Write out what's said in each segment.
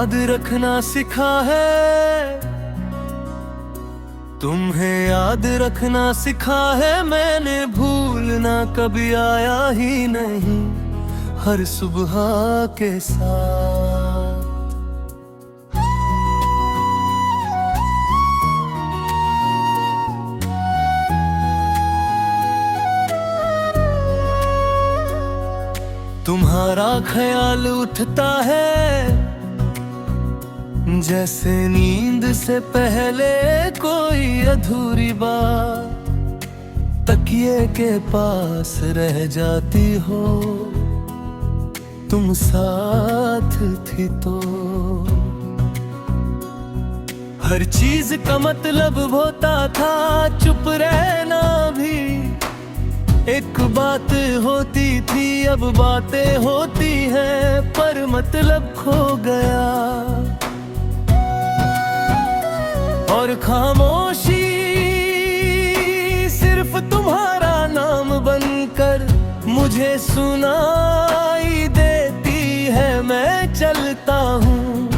याद रखना सिखा है, तुम्हें याद रखना सिखा है मैंने, भूलना कभी आया ही नहीं हर सुबह के साथ। तुम्हारा ख्याल उठता है जैसे नींद से पहले कोई अधूरी बात, तकिए के पास रह जाती हो तुम साथ थी तो। हर चीज का मतलब होता था चुप रहना भी एक बात होती थी, अब बातें होती हैं पर मतलब खो गया। और खामोशी सिर्फ तुम्हारा नाम बनकर मुझे सुनाई देती है। मैं चलता हूँ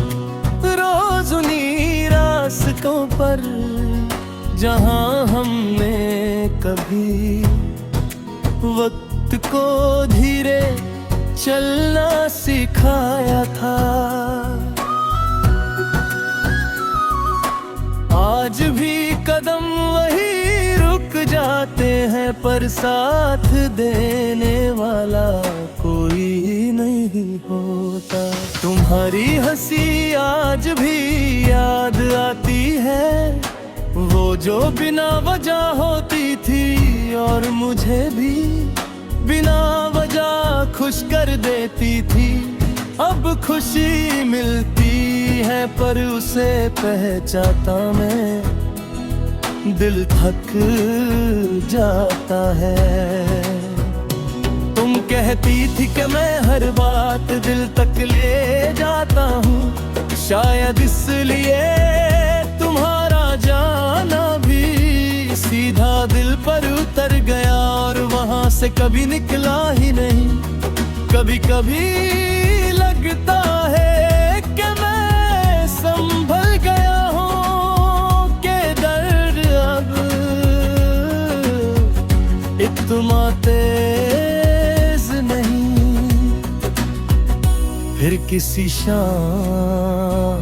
रोज उन्हीं रास्तों पर जहाँ हमने कभी वक्त को धीरे चलना सिखाया था। आज भी कदम वही रुक जाते हैं पर साथ देने वाला कोई नहीं होता। तुम्हारी हंसी आज भी याद आती है, वो जो बिना वजह होती थी और मुझे भी बिना वजह खुश कर देती थी। अब खुशी मिलती है पर उसे पहचानता मैं, दिल थक जाता है। तुम कहती थी कि मैं हर बात दिल तक ले जाता हूँ, शायद इसलिए तुम्हारा जाना भी सीधा दिल पर उतर गया और वहां से कभी निकला ही नहीं। कभी कभी लगता है कि मैं संभल गया हूँ कि दर्द अब इतना तेज नहीं। फिर किसी शाम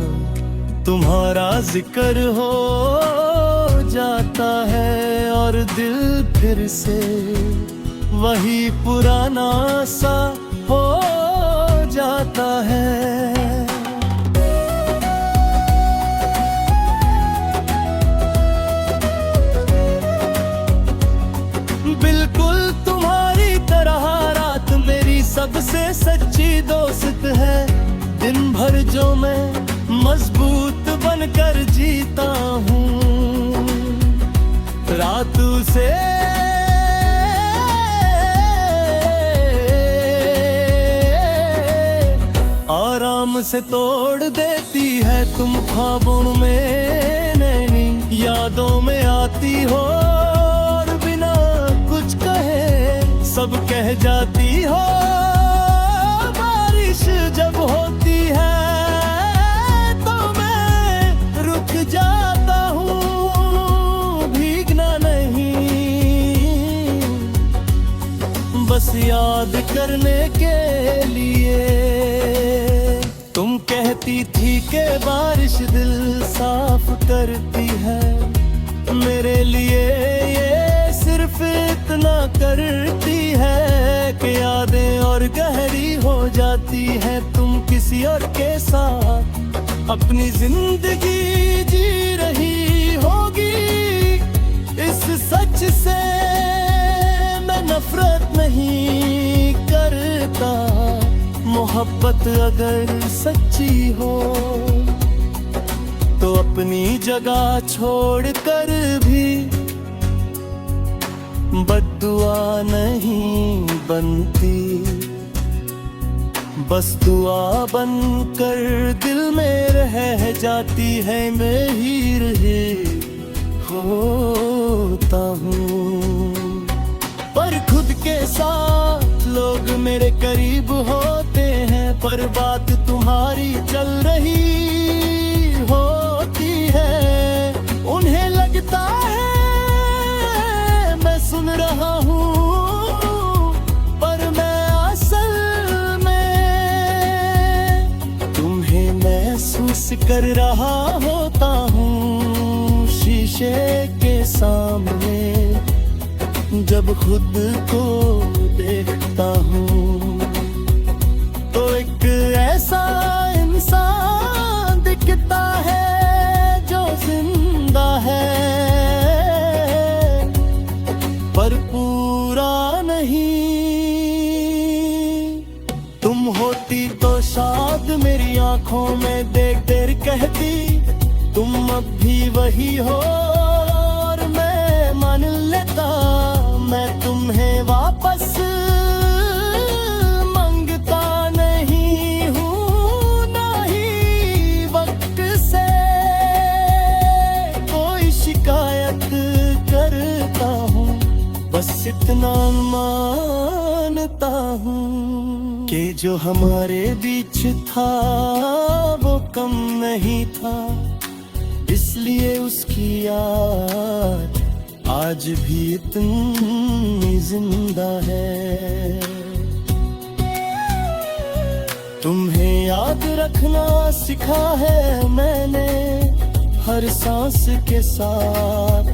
तुम्हारा जिक्र हो जाता है और दिल फिर से वही पुराना सा हो जाता है। बिल्कुल तुम्हारी तरह रात मेरी सबसे सच्ची दोस्त है। दिन भर जो मैं मजबूत बनकर जीता हूँ, रात से आराम से तोड़ देती है। तुम ख्वाबों में नहीं यादों में आती हो और बिना कुछ कहे सब कह जाती हो। बारिश जब होती है तो मैं रुक जाता हूँ, भीगना नहीं बस याद करने के लिए। तुम कहती थी कि बारिश दिल साफ करती है, मेरे लिए ये सिर्फ इतना करती है कि यादें और गहरी हो जाती है। तुम किसी और के साथ अपनी जिंदगी जी रही होगी, इस सच से मैं नफरत नहीं करता। मोहब्बत अगर सच्ची हो तो अपनी जगह छोड़कर भी बद्दुआ नहीं बनती, बस दुआ बनकर दिल में रह जाती है। मैं ही रहे होता हूँ पर खुद के साथ लोग मेरे करीब होते हैं, पर बात तुम तुम्हारी चल रही होती है, उन्हें लगता है मैं सुन रहा हूँ, पर मैं असल में तुम्हें महसूस कर रहा होता हूँ शीशे के सामने जब खुद को देखता हूँ। तो एक ऐसा इंसान दिखता है जो जिंदा है पर पूरा नहीं। तुम होती तो शायद मेरी आंखों में देख देर कहती तुम अब भी वही हो, और मैं मान लेता मैं तुम्हें वापस मांगता नहीं हूँ, ना ही वक्त से कोई शिकायत करता हूँ, बस इतना मानता हूँ कि जो हमारे बीच था वो कम नहीं था, इसलिए उसकी याद आज भी इतनी जिंदा है। तुम्हें याद रखना सिखा है मैंने हर सांस के साथ,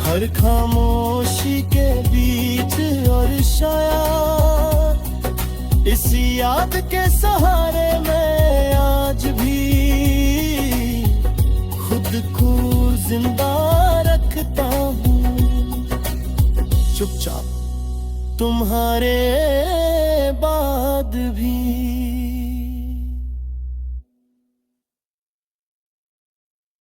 हर खामोशी के बीच, और शायद इसी याद के सहारे मैं आज भी खुद को जिंदा रखता हूँ। चुपचाप तुम्हारे बाद भी।